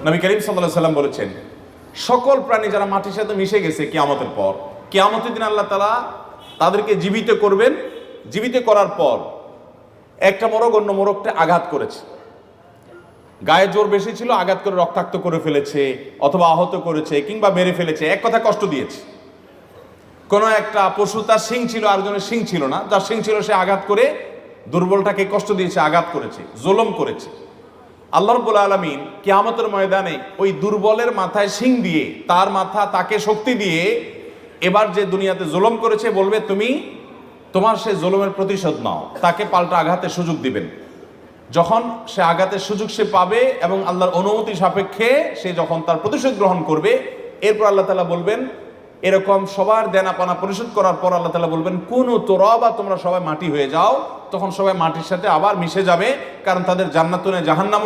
নবী করিম সাল্লাল্লাহু আলাইহি সাল্লাম বলেছেন, সকল প্রাণী যারা মাটির সাথে মিশে গেছে কিয়ামতের পর, কিয়ামতের দিন আল্লাহ তাআলা তাদেরকে জীবিত করবেন। জীবিত করার পর একটা মোরগ অন্য মোরগকে আঘাত করেছে, গায়ে জোর বেশি ছিল, আঘাত করে রক্তাক্ত করে ফেলেছে অথবা আহত করেছে কিংবা মেরে ফেলেছে, এক কথা কষ্ট দিয়েছে। কোনো একটা পশু তার শিং ছিল, আরেকজনের শিং ছিল না, যার শিং ছিল সে আঘাত করে দুর্বলটাকে কষ্ট দিয়েছে, আঘাত করেছে, জুলুম করেছে। আল্লাহ রাব্বুল আলামিন কিয়ামতের ময়দানে ওই দুর্বলের মাথায় শিং দিয়ে, তার মাথা তাকে শক্তি দিয়ে এবার যে দুনিয়াতে জুলুম করেছে বলবে, তুমি তোমার সে জুলুমের প্রতিশোধ নাও। তাকে পাল্টা আঘাতের সুযোগ দিবেন। যখন সে আঘাতের সুযোগ সে পাবে এবং আল্লাহর অনুমতি সাপেক্ষে সে যখন তার প্রতিশোধ গ্রহণ করবে, এরপর আল্লাহ তাআলা বলবেন, এরকম সবার দেনাপানা পরিশোধ করার পর আল্লাহ তাআলা বলবেন, কুনু তুরাবা, তোমরা সবাই মাটি হয়ে যাও। তখন সবাই মাটির সাথে আবার মিশে যাবে, কারণ তাদের জান্নাতুনে জাহান্নাম